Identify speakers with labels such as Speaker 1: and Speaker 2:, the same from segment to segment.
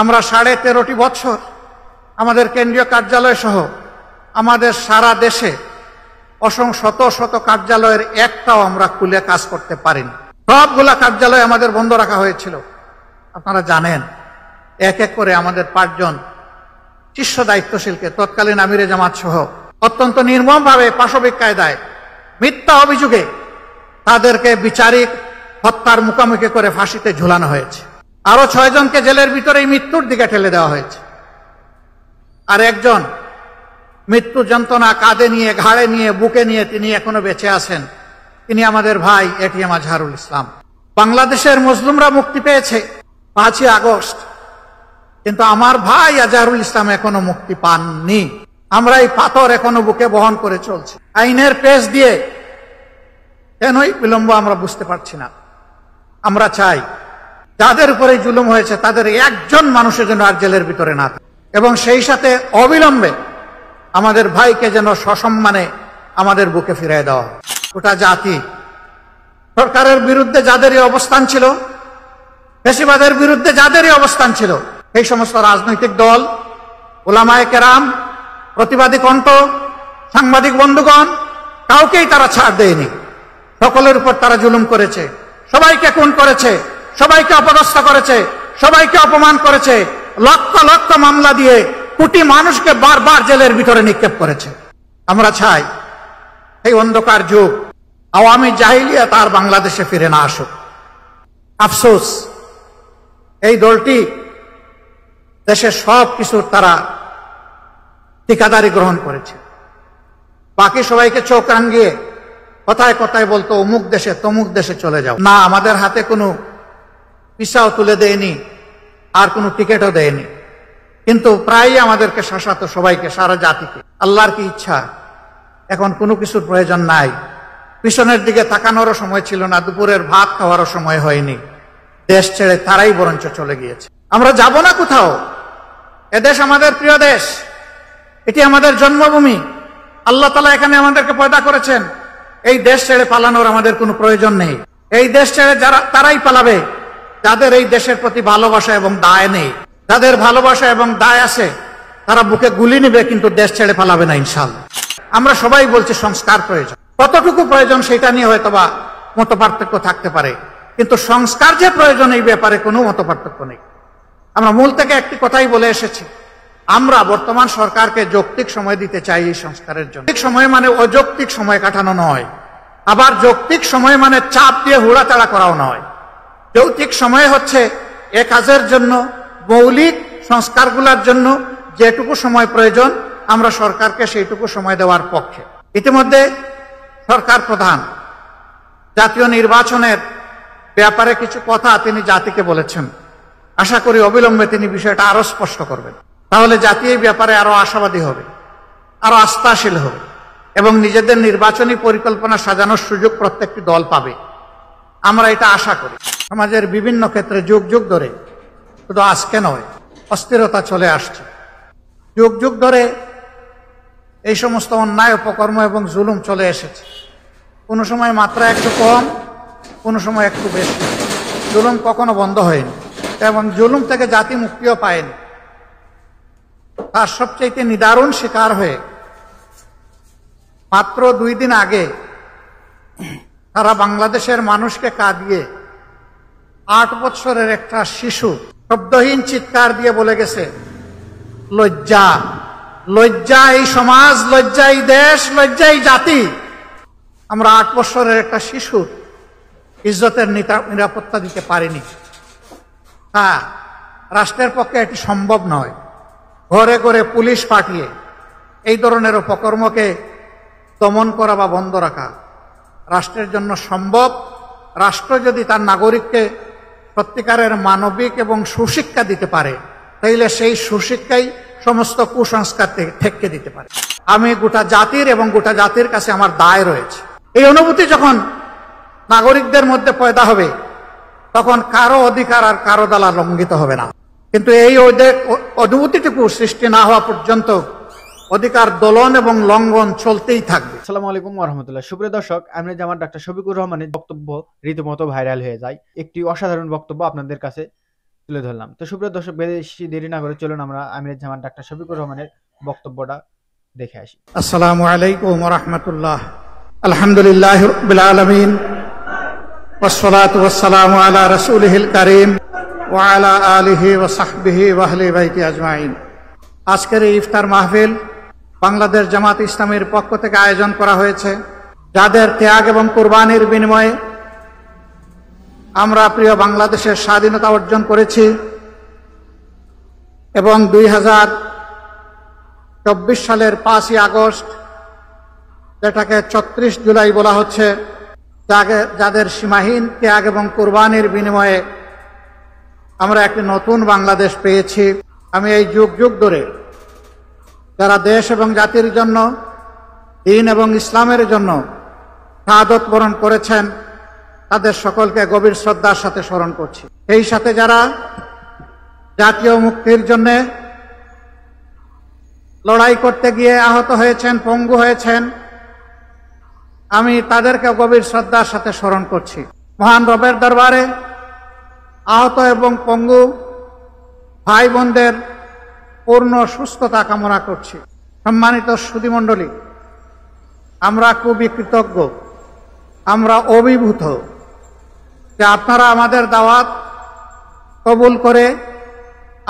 Speaker 1: আমরা 13.5 বছর আমাদের কেন্দ্রীয় কার্যালয় সহ আমাদের সারা দেশে শত শত কার্যালয়ের একটাও আমরা খুলে কাজ করতে পারিনি। সবগুলা কার্যালয় আমাদের বন্ধ রাখা হয়েছিল। আপনারা জানেন, এক এক করে আমাদের 5 জন শীর্ষ দায়িত্বশীলকে তৎকালীন আমিরে জামাত সহ অত্যন্ত নির্মমভাবে পাশবিক কায়দায় মিথ্যা অভিযোগে তাদেরকে বিচারিক হত্যার মুখোমুখি করে ফাঁসিতে ঝুলানো হয়েছে। আরো 6 জনকে জেলের ভিতরেই মৃত্যুর দিকে ঠেলে দেওয়া হয়েছে। আর একজন মৃত্যু যন্ত্রণা কাঁধে নিয়ে, ঘাড়ে নিয়ে, বুকে নিয়ে তিনি এখনো বেঁচে আছেন। তিনি আমাদের ভাই এটিএম আজহারুল ইসলাম। বাংলাদেশের মুসলিমরা মুক্তি পেয়েছে 5ই আগস্ট, কিন্তু আমার ভাই আজহারুল ইসলাম এখনো মুক্তি পাননি। আমরা এই পাথর এখনো বুকে বহন করে চলছি। আইনের পেশ দিয়ে কেনই বিলম্ব আমরা বুঝতে পারছি না। আমরা চাই যাদের উপরে জুলুম হয়েছে তাদের একজন মানুষের জন্য আর জেলের ভিতরে না থাকে, এবং সেই সাথে অবিলম্বে আমাদের ভাইকে যেন সসম্মানে আমাদের বুকে ফিরিয়ে দেওয়া হয়। গোটা জাতি সরকারের বিরুদ্ধে যাদেরই অবস্থান ছিল, ফ্যাসিবাদের বিরুদ্ধে যাদেরই অবস্থান ছিল, এই সমস্ত রাজনৈতিক দল, উলামায়ে কেরাম, প্রতিবাদী কণ্ঠ, সাংবাদিক বন্ধুগণ, কাউকেই তারা ছাড় দেয়নি। সকলের উপর তারা জুলুম করেছে, সবাইকে খুন করেছে, সবাইকে অপদস্থ করেছে, সবাইকে অপমান করেছে, লক্ষ লক্ষ মামলা দিয়ে কোটি মানুষকে বারবার জেলের ভিতরে নিক্ষেপ করেছে। আমরা চাই এই অন্ধকার যুগ আওয়ামী জাহিলিয়াত আর বাংলাদেশে ফিরে না আসুক। আফসোস, এই দলটি দেশের সব কিছুর তারা ঠিকাদারি গ্রহণ করেছে। বাকি সবাইকে চোখ রাঙিয়ে কথায় কথায় বলতো অমুক দেশে তমুক দেশে চলে যাও। না, আমাদের হাতে কোনো ভিসাও তুলে দেয়নি, আর কোনো টিকিটও দেয়নি, কিন্তু প্রায়ই আমাদেরকে শাসাতো, সবাইকে, সারা জাতিকে। আল্লাহর কি ইচ্ছা, এখন কোনো কিছুর প্রয়োজন নাই। পিছনের দিকে তাকানোরও সময় ছিল না, দুপুরের ভাত খাওয়ারও সময় হয়নি। দেশ ছেড়ে তারাই বরঞ্চ চলে গিয়েছে। আমরা যাব না কোথাও। এদেশ আমাদের প্রিয় দেশ, এটি আমাদের জন্মভূমি। আল্লাহ তাআলা এখানে আমাদেরকে পয়দা করেছেন। এই দেশ ছেড়ে পালানোর আমাদের কোনো প্রয়োজন নেই। এই দেশ ছেড়ে তারাই পালাবে যাদের এই দেশের প্রতি ভালোবাসা এবং দায় নেই। যাদের ভালোবাসা এবং দায় আছে তারা বুকে গুলি নেবে, কিন্তু দেশ ছেড়ে পালাবে না ইনশাআল্লাহ। আমরা সবাই বলছি সংস্কার প্রয়োজন। কতটুকু প্রয়োজন সেটা নিয়ে হয়তোবা মতপার্থক্য থাকতে পারে, কিন্তু সংস্কার যে প্রয়োজন এই ব্যাপারে কোনো মতপার্থক্য নেই। আমরা মূল থেকে একটি কথাই বলে এসেছি, আমরা বর্তমান সরকারকে যৌক্তিক সময় দিতে চাই এই সংস্কারের জন্য। সময় মানে অযৌক্তিক সময় কাটানো নয়, আবার যৌক্তিক সময় মানে চাপ দিয়ে হুড়াতাড়া করাও নয়। যৌক্তিক সময় হচ্ছে এ কাজের জন্য, মৌলিক সংস্কারগুলোর জন্য যেটুকু সময় প্রয়োজন আমরা সরকারকে সেইটুকু সময় দেওয়ার পক্ষে। ইতিমধ্যে সরকার প্রধান জাতীয় নির্বাচনের ব্যাপারে কিছু কথা তিনি জাতিকে বলেছেন। আশা করি অবিলম্বে তিনি বিষয়টা আরো স্পষ্ট করবেন, তাহলে জাতি এই ব্যাপারে আরো আশাবাদী হবে, আরো আস্থাশীল হবে, এবং নিজেদের নির্বাচনী পরিকল্পনা সাজানোর সুযোগ প্রত্যেকটি দল পাবে। আমরা এটা আশা করি। সমাজের বিভিন্ন ক্ষেত্রে যুগ যুগ ধরে, শুধু আজকে নয়, অস্থিরতা চলে আসছে। যুগ যুগ ধরে এই সমস্ত অন্যায়, অপকর্ম এবং জুলুম চলে এসেছে। কোনো সময় মাত্রা একটু কম, কোনো সময় একটু বেশি। জুলুম কখনো বন্ধ হয়নি, এবং জুলুম থেকে জাতি মুক্তিও পায়নি। তার সবচেয়ে নিদারুণ শিকার হয়ে মাত্র 2 দিন আগে সারা বাংলাদেশের মানুষকে কাঁদিয়ে 8 বছরের একটা শিশু শব্দহীন চিৎকার দিয়ে বলে গেছে, লজ্জা, লজ্জা এই সমাজ, লজ্জা এই দেশ, লজ্জা এই জাতি। আমরা 8 বছরের একটা শিশু ইজ্জতের নিরাপত্তা দিতে পারিনি। হ্যাঁ, রাষ্ট্রের পক্ষে এটি সম্ভব নয়। ঘরে ঘরে পুলিশ পাঠিয়ে এই ধরনের অপকর্মকে দমন করা বা বন্ধ রাখা রাষ্ট্রের জন্য সম্ভব। রাষ্ট্র যদি তার নাগরিককে সত্যিকারের মানবিক এবং সুশিক্ষা দিতে পারে, তাইলে সেই সুশিক্ষাই সমস্ত কুসংস্কার থেকে দিতে পারে। আমি গোটা জাতির এবং গোটা জাতির কাছে আমার দায় রয়েছে। এই অনুভূতি যখন নাগরিকদের মধ্যে পয়দা হবে, তখন কারো অধিকার আর কারো দ্বারা লঙ্ঘিত হবে না। কিন্তু এই অনুভূতিটুকু সৃষ্টি না হওয়া পর্যন্ত অধিকার দোলন এবং লঙ্ঘন চলতেই থাকবে।
Speaker 2: আসসালামু আলাইকুম ওয়া রাহমাতুল্লাহ। সুপ্রিয় দর্শক, আমি জামাত ডাক্তার শফিকুর রহমানের বক্তব্য রীতিমতো ভাইরাল হয়ে যায়। একটি অসাধারণ বক্তব্য আপনাদের কাছে তুলে ধরলাম। তো সুপ্রিয় দর্শক, বেশি দেরি না করে চলুন আমরা আমিরুজ্জামান ডাক্তার শফিকুর রহমানের বক্তব্যটা দেখে আসি।
Speaker 1: আসসালামু আলাইকুম ওয়া রাহমাতুল্লাহ। আলহামদুলিল্লাহি রাব্বিল আলামিন ওয়াসসালাতু ওয়াসসালামু আলা রাসূলিহিল কারীম ওয়া আলা আলিহি ওয়া সাহবিহি ওয়া আহলি বাইতি আজমাইন। আজকের এই ইফতার মাহফিল বাংলাদেশ জামাত ইসলামীর পক্ষ থেকে আয়োজন করা হয়েছে, যাদের ত্যাগ এবং কুরবানির বিনিময়ে আমরা প্রিয় বাংলাদেশের স্বাধীনতা অর্জন করেছি এবং 2024 সালের 5ই আগস্ট, যেটাকে 36 জুলাই বলা হচ্ছে, যাদের সীমাহীন ত্যাগ এবং কুরবানির বিনিময়ে আমরা একটি নতুন বাংলাদেশ পেয়েছি। আমি এই যুগ যুগ ধরে যারা দেশ এবং জাতির জন্য, দ্বীন এবং ইসলামের জন্য শাহাদত বরণ করেছেন, তাদের সকলকে গভীর শ্রদ্ধার সাথে স্মরণ করছি। এই সাথে যারা জাতীয় মুক্তির জন্য লড়াই করতে গিয়ে আহত হয়েছেন, পঙ্গু হয়েছেন, আমি তাদেরকে গভীর শ্রদ্ধার সাথে স্মরণ করছি। মহান রবের দরবারে আহত এবং পঙ্গু ভাই বোনদের পূর্ণ সুস্থতা কামনা করছি। সম্মানিত সুধীমণ্ডলী, আমরা খুবই কৃতজ্ঞ, আমরা অভিভূত যে আপনারা আমাদের দাওয়াত কবুল করে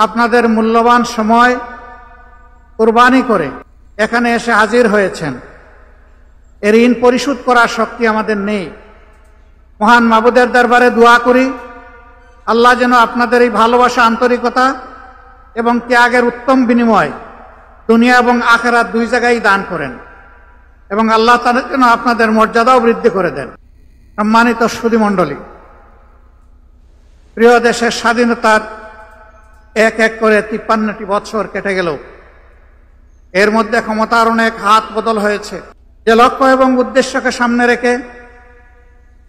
Speaker 1: আপনাদের মূল্যবান সময় কুরবানি করে এখানে এসে হাজির হয়েছেন। এর ঋণ পরিশোধ করার শক্তি আমাদের নেই। মহান মাবুদের দরবারে দোয়া করি, আল্লাহ যেন আপনাদের এই ভালোবাসা, আন্তরিকতা এবং ত্যাগের উত্তম বিনিময় দুনিয়া এবং আখিরাত দুই জায়গায় দান করেন এবং আল্লাহ তাআলা যেন আপনাদের মর্যাদাও বৃদ্ধি করে দেন। সম্মানিত সুধীমণ্ডলী, প্রিয় দেশের স্বাধীনতার এক এক করে 53টি বৎসর কেটে গেল। এর মধ্যে ক্ষমতার অনেক হাত বদল হয়েছে। যে লক্ষ্য এবং উদ্দেশ্যকে সামনে রেখে,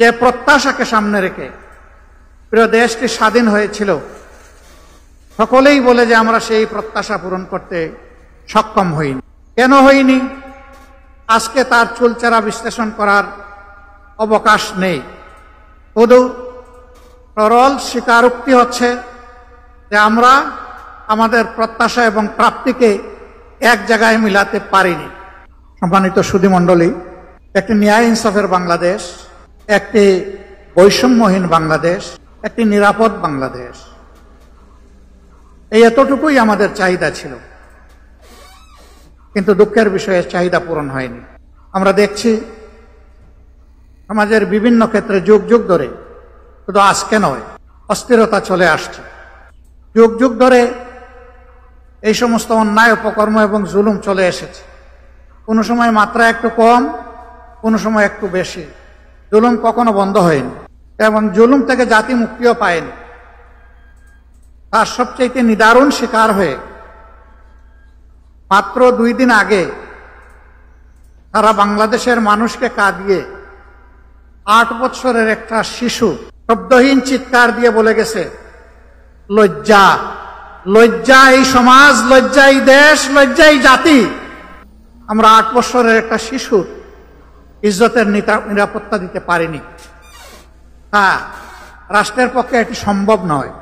Speaker 1: যে প্রত্যাশাকে সামনে রেখে প্রিয় দেশটি স্বাধীন হয়েছিল, সকলেই বলে যে আমরা সেই প্রত্যাশা পূরণ করতে সক্ষম হইনি। কেন হইনি? আজকে তার চুলচেরা বিশ্লেষণ করার অবকাশ নেই। শুধু সরল স্বীকারোক্তি হচ্ছে যে আমরা আমাদের প্রত্যাশা এবং প্রাপ্তিকে এক জায়গায় মিলাতে পারিনি। সম্মানিত সুধীমণ্ডলী, একটি ন্যায় ইনসাফের বাংলাদেশ, একটি বৈষম্যহীন বাংলাদেশ, একটি নিরাপদ বাংলাদেশ, এই এতটুকুই আমাদের চাহিদা ছিল। কিন্তু দুঃখের বিষয়ে চাহিদা পূরণ হয়নি। আমরা দেখছি সমাজের বিভিন্ন ক্ষেত্রে যুগ যুগ ধরে, শুধু আজকে নয়, অস্থিরতা চলে আসছে। যুগ যুগ ধরে এই সমস্ত অন্যায়, অপকর্ম এবং জুলুম চলে এসেছে। কোনো সময় মাত্রা একটু কম, কোনো সময় একটু বেশি। জুলুম কখনো বন্ধ হয়নি এবং জুলুম থেকে জাতি মুক্তিও পায়নি। তার সবচেয়ে নিদারুণ শিকার হয়ে মাত্র 2 দিন আগে সারা বাংলাদেশের মানুষকে কাঁদিয়ে 8 বছরের একটা শিশু শব্দহীন চিৎকার দিয়ে বলে গেছে, লজ্জা, লজ্জা এই সমাজ, লজ্জা এই দেশ, লজ্জা এই জাতি। আমরা 8 বছরের একটা শিশুর ইজ্জতের নিরাপত্তা দিতে পারিনি। হ্যাঁ, রাষ্ট্রের পক্ষে এটি সম্ভব নয়।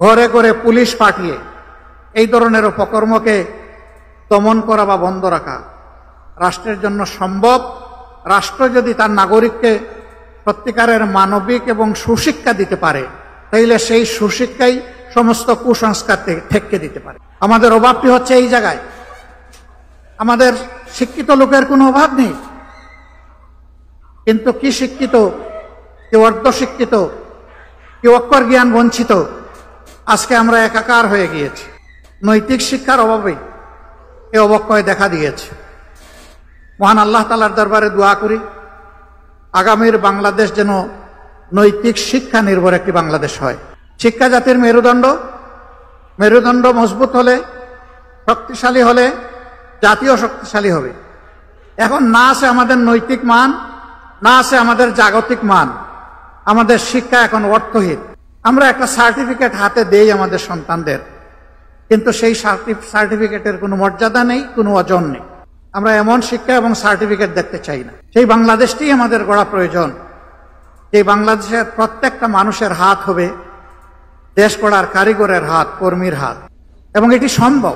Speaker 1: ঘরে ঘরে পুলিশ পাঠিয়ে এই ধরনের অপকর্মকে দমন করা বা বন্ধ রাখা রাষ্ট্রের জন্য সম্ভব। রাষ্ট্র যদি তার নাগরিককে সত্যিকারের মানবিক এবং সুশিক্ষা দিতে পারে, তাইলে সেই সুশিক্ষাই সমস্ত কুসংস্কার থেকে দিতে পারে। আমাদের অভাবটি হচ্ছে এই জায়গায়। আমাদের শিক্ষিত লোকের কোনো অভাব নেই, কিন্তু কি শিক্ষিত, কেউ অর্ধশিক্ষিত, কেউ অক্ষর জ্ঞান বঞ্চিত, আজকে আমরা একাকার হয়ে গিয়েছি। নৈতিক শিক্ষার অভাবে এ অবক্ষয় দেখা দিয়েছে। মহান আল্লাহ তাআলার দরবারে দোয়া করি, আগামীর বাংলাদেশ যেন নৈতিক শিক্ষা নির্ভর একটি বাংলাদেশ হয়। শিক্ষা জাতির মেরুদণ্ড। মেরুদণ্ড মজবুত হলে, শক্তিশালী হলে জাতীয় শক্তিশালী হবে। এখন না আছে আমাদের নৈতিক মান, না আছে আমাদের জাগতিক মান। আমাদের শিক্ষা এখন অর্থহীন। আমরা একটা সার্টিফিকেট হাতে দেই আমাদের সন্তানদের, কিন্তু সেই সার্টিফিকেটের কোনো মর্যাদা নেই, কোনো ওজন নেই। আমরা এমন শিক্ষা এবং সার্টিফিকেট দেখতে চাই না। সেই বাংলাদেশটি আমাদের গড়া প্রয়োজন, যে বাংলাদেশের প্রত্যেকটা মানুষের হাত হবে দেশ গড়ার কারিগরের হাত, কর্মীর হাত, এবং এটি সম্ভব।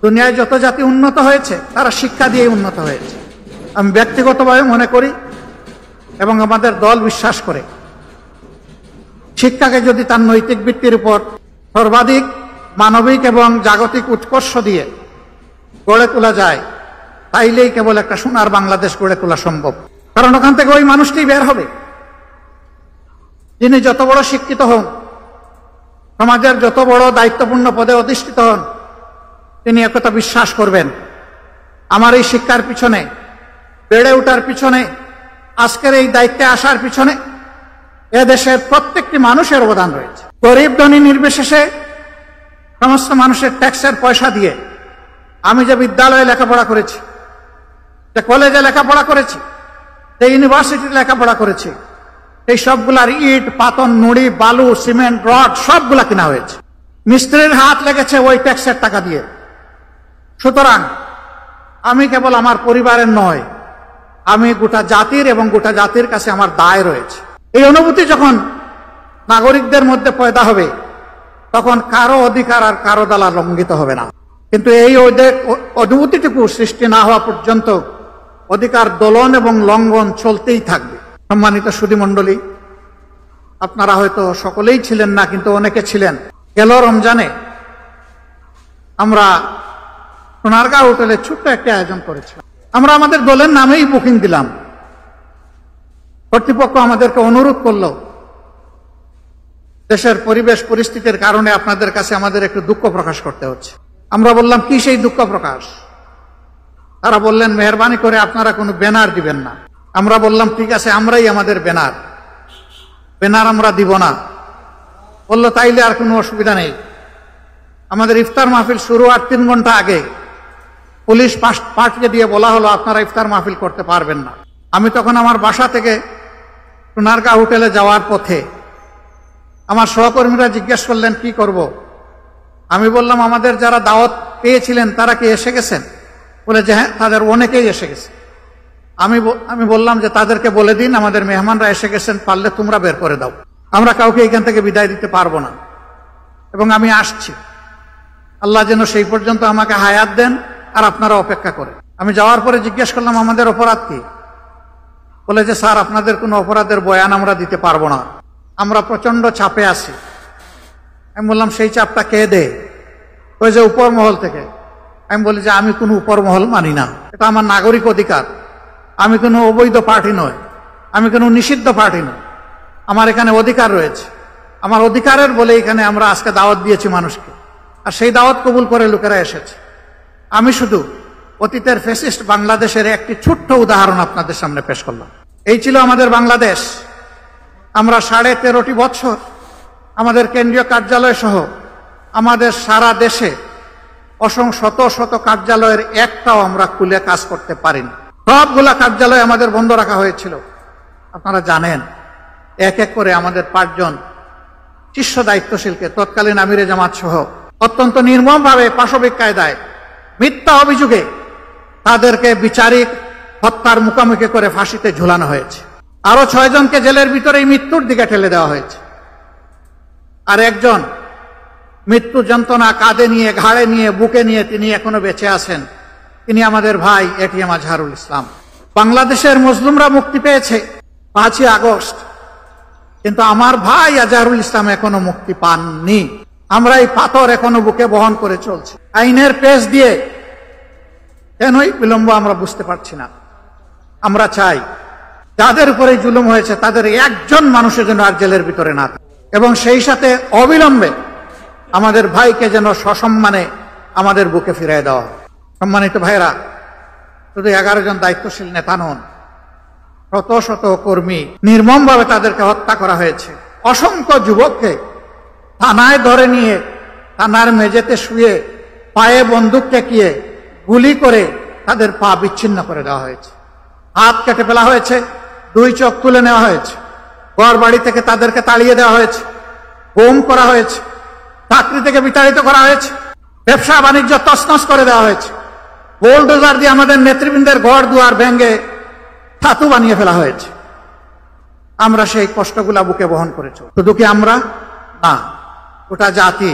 Speaker 1: দুনিয়ায় যত জাতি উন্নত হয়েছে তারা শিক্ষা দিয়ে উন্নত হয়েছে। আমি ব্যক্তিগতভাবে মনে করি এবং আমাদের দল বিশ্বাস করে, শিক্ষাকে যদি তার নৈতিক ভিত্তির উপর সর্বাধিক মানবিক এবং জাগতিক উৎকর্ষ দিয়ে গড়ে তোলা যায়, তাইলেই কেবল একটা সোনার বাংলাদেশ গড়ে তোলা সম্ভব। কারণ ওখান থেকে ওই মানুষটি বের হবে যিনি যত বড় শিক্ষিত হন, সমাজের যত বড় দায়িত্বপূর্ণ পদে অধিষ্ঠিত হন, তিনি একথা বিশ্বাস করবেন, আমার এই শিক্ষার পিছনে, বেড়ে ওঠার পিছনে, আজকের এই দায়িত্বে আসার পিছনে এদেশের প্রত্যেকটি মানুষের অবদান রয়েছে। গরিব ধনী নির্বিশেষে সমস্ত মানুষের ট্যাক্সের পয়সা দিয়ে আমি যে বিদ্যালয়ে লেখাপড়া করেছি, যে কলেজে লেখাপড়া করেছি, যে ইউনিভার্সিটিতে লেখাপড়া করেছি, এই সবগুলার ইট, পাথর, নুড়ি, বালু, সিমেন্ট, রড সবগুলা কিনা হয়েছে। মিস্ত্রির হাত লেগেছে ওই ট্যাক্সের টাকা দিয়ে। সুতরাং আমি কেবল আমার পরিবারের নয়, আমি গোটা জাতির এবং গোটা জাতির কাছে আমার দায় রয়েছে। এই অনুভূতি যখন নাগরিকদের মধ্যে পয়দা হবে, তখন কারো অধিকার আর কারো দ্বারা লঙ্ঘিত হবে না। কিন্তু এই অনুভূতিটুকু সৃষ্টি না হওয়া পর্যন্ত অধিকার দোলন এবং লঙ্ঘন চলতেই থাকবে। সম্মানিত সুধীমণ্ডলী, আপনারা হয়তো সকলেই ছিলেন না, কিন্তু অনেকে ছিলেন। গেল রমজানে আমরা সোনারগাঁও হোটেলে ছোট্ট একটা আয়োজন করেছিলাম। আমরা আমাদের দলের নামেই বুকিং দিলাম। কর্তৃপক্ষ আমাদেরকে অনুরোধ করলো, দেশের পরিবেশ পরিস্থিতির কারণে আপনাদের কাছে আমাদের একটু দুঃখ প্রকাশ করতে হচ্ছে। আমরা বললাম, কি সেই দুঃখ প্রকাশ? তারা বললেন, মেহরবানি করে আপনারা কোনো ব্যানার দিবেন না। আমরা বললাম, ঠিক আছে, আমরাই আমাদের ব্যানার আমরা দিব না। বললো, তাইলে আর কোনো অসুবিধা নেই। আমাদের ইফতার মাহফিল শুরু হওয়ার 3 ঘন্টা আগে পুলিশ পার্টিকে দিয়ে বলা হলো, আপনারা ইফতার মাহফিল করতে পারবেন না। আমি তখন আমার বাসা থেকে সোনারগাঁও হোটেলে যাওয়ার পথে আমার সহকর্মীরা জিজ্ঞেস করলেন, কি করব? আমি বললাম, আমাদের যারা দাওয়াত পেয়েছিলেন তারা কি এসে গেছেন? বলে যে হ্যাঁ, তাদের অনেকেই এসে গেছে। আমি বললাম যে তাদেরকে বলে দিন আমাদের মেহমানরা এসে গেছেন, পারলে তোমরা বের করে দাও, আমরা কাউকে এখান থেকে বিদায় দিতে পারবো না, এবং আমি আসছি। আল্লাহ যেন সেই পর্যন্ত আমাকে হায়াত দেন, আর আপনারা অপেক্ষা করে। আমি যাওয়ার পরে জিজ্ঞেস করলাম, আমাদের অপরাধ কি? বলে যে স্যার, আপনাদের কোনো অপরাধের বয়ান আমরা দিতে পারবো না, আমরা প্রচন্ড চাপে আছি। আমি বললাম, সেই চাপটা কে দেয়? ওই যে উপর মহল থেকে। আমি বলি যে আমি কোনো উপর মহল মানি না, এটা আমার নাগরিক অধিকার। আমি কোনো অবৈধ পার্টি নয়, আমি কোনো নিষিদ্ধ পার্টি নয়, আমার এখানে অধিকার রয়েছে। আমার অধিকারের বলে এখানে আমরা আজকে দাওয়াত দিয়েছি মানুষকে, আর সেই দাওয়াত কবুল করে লোকেরা এসেছে। আমি শুধু অতীতের ফ্যাসিস্ট বাংলাদেশের একটি ছোট্ট উদাহরণ আপনাদের সামনে পেশ করলাম। এই ছিল আমাদের বাংলাদেশ। আমরা 13.5 বছর আমাদের কেন্দ্রীয় কার্যালয় সহ আমাদের সারা দেশে শত শত কার্যালয়ের একটাও আমরা খুলে কাজ করতে পারিনি। সবগুলা কার্যালয় আমাদের বন্ধ রাখা হয়েছিল। আপনারা জানেন, এক এক করে আমাদের 5 জন শীর্ষ দায়িত্বশীলকে তৎকালীন আমিরে জামাত সহ অত্যন্ত নির্মমভাবে পাশবিক কায়দায় মিথ্যা অভিযোগে তাদেরকে বিচারিক হত্যার মুখোমুখি করে ফাঁসিতে ঝুলানো হয়েছে। আরো 6 জনকে জেলের ভিতরেই মৃত্যুর দিকে ঠেলে দেওয়া হয়েছে। আর একজন মৃত্যু যন্ত্রণা কাঁধে নিয়ে, ঘাড়ে নিয়ে, বুকে নিয়ে তিনি এখনো বেঁচে আছেন। তিনি আমাদের ভাই এটিএম আজহারুল ইসলাম। বাংলাদেশের মুসলিমরা মুক্তি পেয়েছে 5ই আগস্ট, কিন্তু আমার ভাই আজহারুল ইসলাম এখনো মুক্তি পাননি। আমরা এই পাথর এখনো বুকে বহন করে চলছি। আইনের পেশ দিয়ে কেনই বিলম্ব আমরা বুঝতে পারছি না। আমরা চাই যাদের উপরে জুলুম হয়েছে তাদের একজন মানুষের জন্য আর জেলের ভিতরে না থাকে, এবং সেই সাথে অবিলম্বে আমাদের ভাইকে যেন সসম্মানে আমাদের বুকে ফিরিয়ে দেওয়া হয়। সম্মানিত ভাইরা, শুধু 11 জন দায়িত্বশীল নেতা নন, শত শত কর্মী নির্মমভাবে তাদেরকে হত্যা করা হয়েছে। অসংখ্য যুবককে থানায় ধরে নিয়ে থানার মেঝেতে শুয়ে পায়ে বন্দুক ঠেকিয়ে গুলি করে তাদের পা বিচ্ছিন্ন করে দেওয়া হয়েছে, হাত কেটে ফেলা হয়েছে, 2 চোখ তুলে নেওয়া হয়েছে, ঘর বাড়ি থেকে তাদেরকে তাড়িয়ে দেওয়া হয়েছে, গুম করা হয়েছে, চাকরি থেকে বিতাড়িত করা হয়েছে, ব্যবসা বাণিজ্য তছনছ করে দেওয়া হয়েছে, বোলডোজার দিয়ে আমাদের নেতৃবৃন্দের ঘর দুয়ার ভেঙে ছাতু বানিয়ে ফেলা হয়েছে। আমরা সেই কষ্টগুলা বুকে বহন করেছি। শুধু কি আমরা না, গোটা জাতি।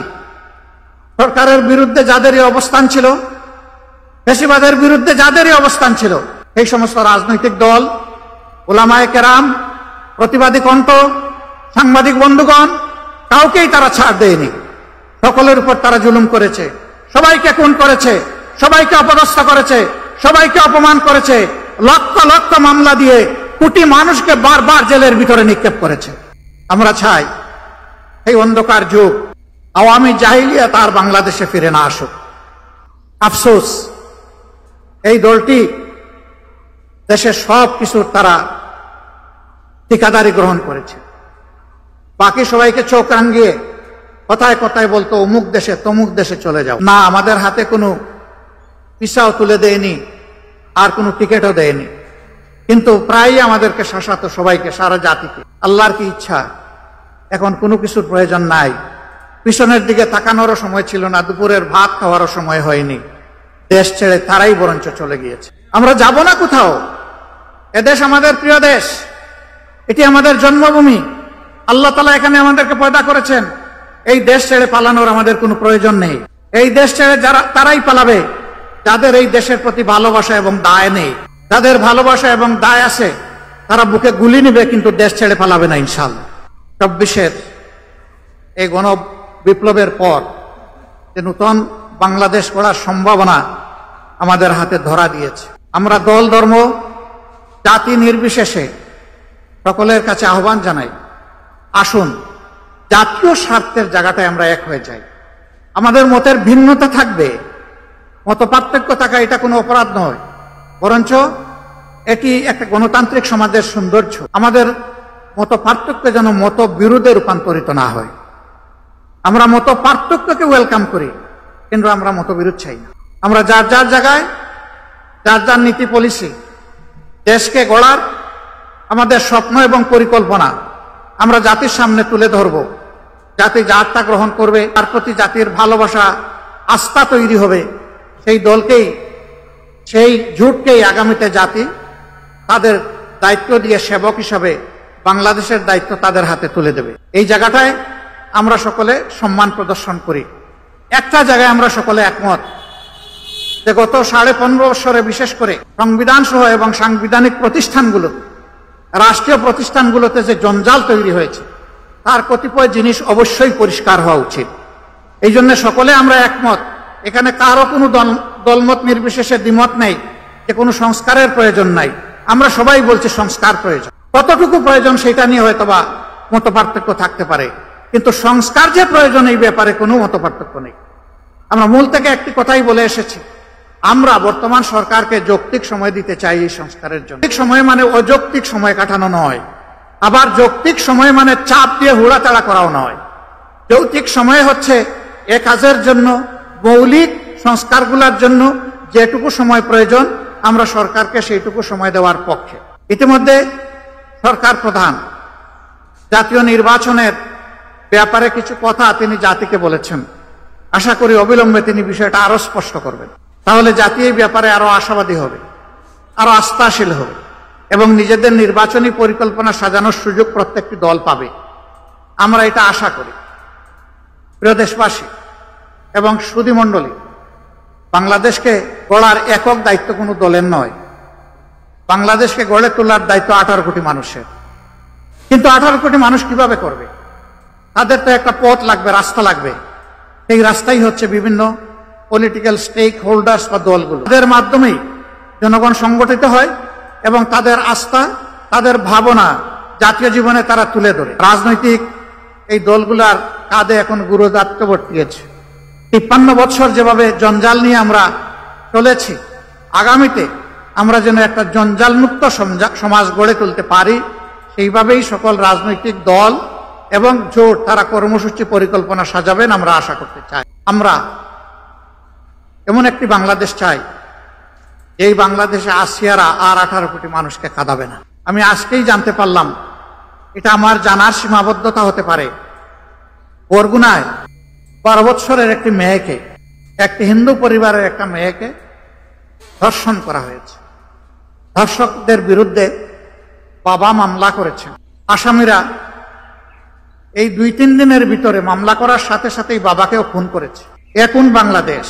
Speaker 1: সরকারের বিরুদ্ধে যাদেরই অবস্থান ছিল, ফ্যাসিবাদের বিরুদ্ধে যাদেরই অবস্থান ছিল, এই সমস্ত রাজনৈতিক দল, উলামায়ে কেরাম, প্রতিবাদী কণ্ঠ, সাংবাদিক বন্ধুগণ, কাউকেই তারা ছাড় দেয়নি। সকলের উপর তারা জুলুম করেছে, সবাইকে খুন করেছে, সবাইকে অপদস্থ করেছে, সবাইকে অপমান করেছে, লক্ষ লক্ষ মামলা দিয়ে কোটি মানুষকে বারবার জেলের ভিতরে নিক্ষেপ করেছে। আমরা চাই এই অন্ধকার যুগ আওয়ামী জাহিলিয়াত আর বাংলাদেশে ফিরে না আসুক। আফসোস, এই দলটি দেশের সব কিছুর তারা ঠিকাদারি গ্রহণ করেছে। বাকি সবাইকে চোখ রাঙিয়ে কথায় কথায় বলতো অমুক দেশে তমুক দেশে চলে যাও। না, আমাদের হাতে কোনো ভিসাও তুলে দেয়নি, আর কোনো টিকিটও দেয়নি, কিন্তু প্রায়ই আমাদেরকে শাসাতো, সবাইকে, সারা জাতিকে। আল্লাহর কি ইচ্ছা, এখন কোনো কিছুর প্রয়োজন নাই। পিছনের দিকে তাকানোরও সময় ছিল না, দুপুরের ভাত খাওয়ারও সময় হয়নি। দেশ ছেড়ে তারাই বরঞ্চ চলে গিয়েছে। আমরা যাব না কোথাও। এদেশ আমাদের প্রিয় দেশ, এটি আমাদের জন্মভূমি। আল্লাহ তাআলা এখানে আমাদেরকে পয়দা করেছেন। এই দেশ ছেড়ে পালানোর আমাদের কোনো প্রয়োজন নেই। এই দেশ ছেড়ে যারা তারাই পালাবে যাদের এই দেশের প্রতি ভালোবাসা এবং দায় নেই। যাদের ভালোবাসা এবং দায় আছে তারা বুকে গুলি নেবে, কিন্তু দেশ ছেড়ে পালাবে না ইনশাআল্লাহ। 24-এর এই গণ বিপ্লবের পর যে নতুন বাংলাদেশ গড়ার সম্ভাবনা আমাদের হাতে ধরা দিয়েছে। আমরা দল, ধর্ম, জাতি নির্বিশেষে সকলের কাছে আহ্বান জানাই, আসুন জাতীয় স্বার্থের জায়গাটায় আমরা এক হয়ে যাই। আমাদের মতের ভিন্নতা থাকবে, মত পার্থক্য থাকা এটা কোনো অপরাধ নয়, বরঞ্চ এটি একটা গণতান্ত্রিক সমাজের সৌন্দর্য। আমাদের মত পার্থক্য যেন মত বিরোধে রূপান্তরিত না হয়। আমরা মত পার্থক্যকে ওয়েলকাম করি, কিন্তু আমরা মতবিরোধ চাই না। আমরা যার যার জায়গায় যার যার নীতি পলিসি, দেশকে গড়ার আমাদের স্বপ্ন এবং পরিকল্পনা আমরা জাতির সামনে তুলে ধরব। জাতি যারটা গ্রহণ করবে, তার প্রতি জাতির ভালোবাসা, আস্থা তৈরি হবে। সেই দলকেই, সেই জোটকেই আগামীতে জাতি তাদের দায়িত্ব দিয়ে সেবক হিসাবে বাংলাদেশের দায়িত্ব তাদের হাতে তুলে দেবে। এই জায়গাটায় আমরা সকলে সম্মান প্রদর্শন করি। একটা জায়গায় আমরা সকলে একমত যে গত 15.5 বছরে বিশেষ করে সংবিধান সহ এবং সাংবিধানিক প্রতিষ্ঠানগুলো, রাষ্ট্রীয় প্রতিষ্ঠানগুলোতে যে জঞ্জাল তৈরি হয়েছে, তার কতিপয় জিনিস অবশ্যই পরিষ্কার হওয়া উচিত। এই জন্য সকলে আমরা একমত, এখানে কারো কোনো দলমত নির্বিশেষে দ্বিমত নেই যে কোনো সংস্কারের প্রয়োজন নাই। আমরা সবাই বলছি সংস্কার প্রয়োজন। কতটুকু প্রয়োজন সেটা নিয়ে হয়তোবা মত পার্থক্য থাকতে পারে, কিন্তু সংস্কার যে প্রয়োজন এই ব্যাপারে কোনো মত পার্থক্য নেই। আমরা মূল থেকে একটি কথাই বলে এসেছি, আমরা বর্তমান সরকারকে যৌক্তিক সময় দিতে চাই এই সংস্কারের জন্য। সময় মানে অযৌক্তিক সময় কাটানো নয়, আবার যৌক্তিক সময় মানে চাপ দিয়ে হুড়াতাড়া করাও নয়। যৌক্তিক সময় হচ্ছে এ কাজের জন্য, মৌলিক সংস্কারগুলোর জন্য যেটুকু সময় প্রয়োজন, আমরা সরকারকে সেইটুকু সময় দেওয়ার পক্ষে। ইতিমধ্যে সরকার প্রধান জাতীয় নির্বাচনের ব্যাপারে কিছু কথা তিনি জাতিকে বলেছেন। আশা করি অবিলম্বে তিনি বিষয়টা আরো স্পষ্ট করবেন, তাহলে জাতি এই ব্যাপারে আরো আশাবাদী হবে, আরো আস্থাশীল হবে এবং নিজেদের নির্বাচনী পরিকল্পনা সাজানোর সুযোগ প্রত্যেকটি দল পাবে। আমরা এটা আশা করি। প্রিয় দেশবাসী এবং সুধীমণ্ডলী, বাংলাদেশকে গড়ার একক দায়িত্ব কোনো দলের নয়। বাংলাদেশকে গড়ে তোলার দায়িত্ব 18 কোটি মানুষের। কিন্তু 18 কোটি মানুষ কিভাবে করবে? তাদের তো একটা পথ লাগবে, রাস্তা লাগবে। এই রাস্তাই হচ্ছে বিভিন্ন পলিটিক্যাল স্টেক হোল্ডার্স বা দলগুলো। তাদের মাধ্যমেই জনগণ সংগঠিত হয় এবং তাদের আস্থা, তাদের ভাবনা জাতীয় জীবনে তারা তুলে ধরে। রাজনৈতিক এই দলগুলার কাঁধে এখন গুরুদায়িত্ব বর্তিয়েছে। 53 বছর যেভাবে জঞ্জাল নিয়ে আমরা চলেছি, আগামীতে আমরা যেন একটা জঞ্জাল মুক্ত সমাজ গড়ে তুলতে পারি, সেইভাবেই সকল রাজনৈতিক দল এবং জোট তারা কর্মসূচি পরিকল্পনা সাজাবেন আমরা আশা করতে চাই। আমরা এমন একটি বাংলাদেশ চাই, এই বাংলাদেশে আসিয়ারা আর 18 কোটি মানুষকে কাঁদাবে না। আমি আজকেই জানতে পারলাম, এটা আমার জানার সীমাবদ্ধতা হতে পারে, বরগুনায় 12 বছরের একটি মেয়েকে, একটি হিন্দু পরিবারের একটা মেয়েকে ধর্ষণ করা হয়েছে। ধর্ষকদের বিরুদ্ধে বাবা মামলা করেছেন, আসামিরা এই 2-3 দিনের ভিতরে মামলা করার সাথে সাথেই বাবাকেও খুন করেছে। এ কোন বাংলাদেশ?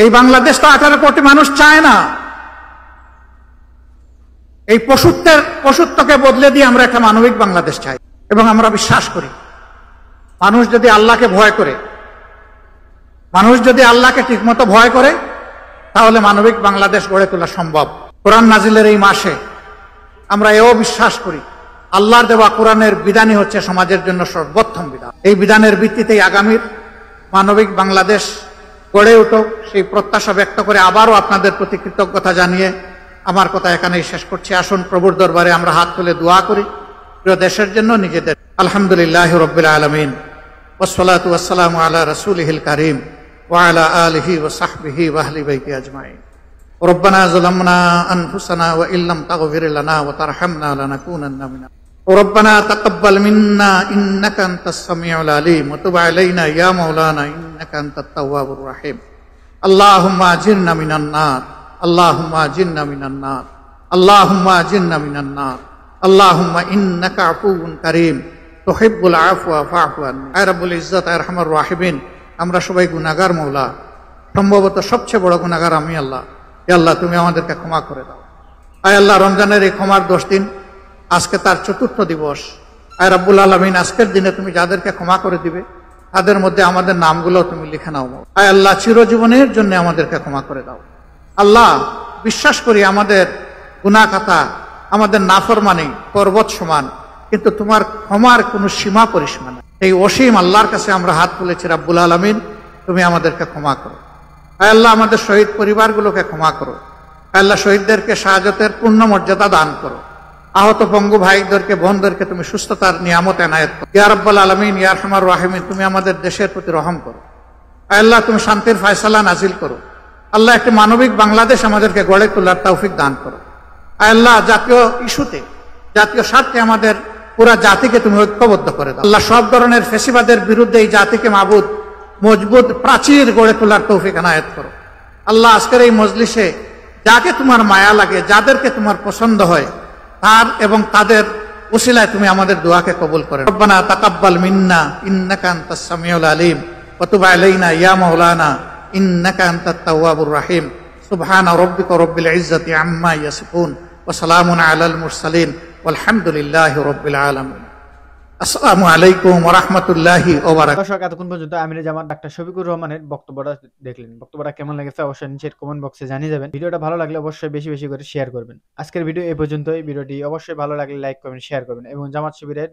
Speaker 1: এই বাংলাদেশ তো 18 কোটি মানুষ চায় না। এই পশুত্বকে বদলে দিয়ে আমরা একটা মানবিক বাংলাদেশ চাই, এবং আমরা বিশ্বাস করি মানুষ যদি আল্লাহকে ভয় করে, মানুষ যদি আল্লাহকে ঠিকমতো ভয় করে, তাহলে মানবিক বাংলাদেশ গড়ে তোলা সম্ভব। কোরআন নাজিলের এই মাসে আমরা এও বিশ্বাস করি আল্লাহর দেওয়া কোরআনের বিধানই হচ্ছে সমাজের জন্য সর্বোত্তম বিধান। এই বিধানের ভিত্তিতেই আগামীর মানবিক বাংলাদেশ গড়ে উঠুক, সেই প্রত্যাশা ব্যক্ত করে আবারও আপনাদের প্রতি কৃতজ্ঞতা জানিয়ে আমার কথা এখানেই শেষ করছি। আসুন প্রভুর দরবারে আমরা হাত তুলে দোয়া করি প্রিয় দেশের জন্য, নিজেদের। আলহামদুলিল্লাহ রাব্বিল আলামিন, ওয়াসসালাতু ওয়াসসালামু আলা রাসূলিহিল কারীম ওয়া আলা আলিহি ওয়া সাহবিহি ওয়া আহলি বাইতি আজমাইন। রব্বানা যালামনা আনফুসানা ওয়া ইল্লাম তাগফির লানা ওয়া তারহামনা লানাকুনান্না মিনাল ربنا تقبل منا إنك أنت السميع العليم وتب علينا يا مولانا إنك أنت التواب الرحيم اللهم أجرنا من النار اللهم أجرنا من النار اللهم أجرنا من النار اللهم إنك عفو كريم تحب العفو فاعف عنا يا رب العزة يا أرحم الراحمين। আমরা সবাই গুনাহগার মওলা, সম্ভবত সবচেয়ে বড় গুনাহগার আমি আল্লাহ। ইয়া আল্লাহ, তুমি আমাদেরকে ক্ষমা করে দাও। আয় আল্লাহ, রমজানের এই ক্ষমার 10 দিন, আজকে তার 4র্থ দিবস। আয় রাব্বুল আলামিন, আজকের দিনে তুমি যাদেরকে ক্ষমা করে দিবে তাদের মধ্যে আমাদের নামগুলো তুমি লিখে নাও। আয় আল্লাহ, চিরজীবনের জন্য আমাদেরকে ক্ষমা করে দাও। আল্লাহ, বিশ্বাস করি আমাদের গুনাহ খাতা, আমাদের নাফরমানি পর্বত সমান, কিন্তু তোমার ক্ষমার কোনো সীমা পরিসীমা নেই। এই অসীম আল্লাহর কাছে আমরা হাত তুলেছি, রাব্বুল আলামিন তুমি আমাদেরকে ক্ষমা করো। আয় আল্লাহ, আমাদের শহীদ পরিবারগুলোকে ক্ষমা করো। আয় আল্লাহ, শহীদদেরকে শাহাদাতের পূর্ণ মর্যাদা দান করো। আহত পঙ্গু ভাইদেরকে, বোনদেরকে তুমি সুস্থতার নিয়ামত এনায়েত করো। ইয়া রাব্বুল আলামিন, ইয়া আরহামার রাহিমিন, তুমি আমাদের দেশের প্রতি রহম করো। আয় আল্লাহ, তুমি শান্তির ফয়সালা নাজিল করো। আল্লাহ, একটি মানবিক বাংলাদেশ আমাদেরকে গড়ে তোলার তৌফিক দান করো। আয় আল্লাহ, জাতীয় ইস্যুতে, জাতীয় স্বার্থে আমাদের পুরা জাতিকে তুমি ঐক্যবদ্ধ করে দাও। আল্লাহ, সব ধরনের ফেসিবাদের বিরুদ্ধে এই জাতিকে মাবুদ মজবুত প্রাচীর গড়ে তোলার তৌফিক এনায়েত করো। আল্লাহ, আজকের এই মজলিসে যাকে তোমার মায়া লাগে, যাদেরকে তোমার পছন্দ হয়, তার এবং তাদের ওসিলায় তুমি আমাদের দোয়াকে কবুল করে। রব্বানা তাকাব্বাল মিন্না ইন্নাকা আনতাস সামিউল আলিম ওয়া তুব আলাইনা ইয়া মাওলানা ইন্নাকা আনতাত তাওয়াবুর রাহিম। সুবহানা রাব্বিকা রাব্বিল ইজ্জাতি আম্মা ইয়াসিফুন ওয়া সালামুন আলাল মুরসালিন ওয়ালহামদুলিল্লাহি রাব্বিল আলামিন। আসসালামু আলাইকুম ওয়া রাহমাতুল্লাহি ওয়া বারাকাতুহু।
Speaker 2: দর্শক, এতক্ষণ পর্যন্ত আমিনুল জামান ডাক্তার শফিকুর রহমানের বক্তব্যটা দেখলেন। বক্তব্যটা কেমন লেগেছে অবশ্যই নিচের কমেন্ট বক্সে জানিয়ে যাবেন। ভিডিওটা ভালো লাগলে অবশ্যই বেশি বেশি করে শেয়ার করবেন। আজকের ভিডিও এই পর্যন্তই। ভিডিওটি অবশ্যই ভালো লাগলে লাইক করবেন, শেয়ার করবেন এবং জামাত শিবিরের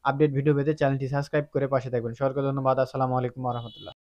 Speaker 2: আপডেট ভিডিও পেতে চ্যানেলটি সাবস্ক্রাইব করে পাশে থাকবেন। সবাইকে ধন্যবাদ। আসসালামু আলাইকুম ওয়া রাহমাতুল্লাহ।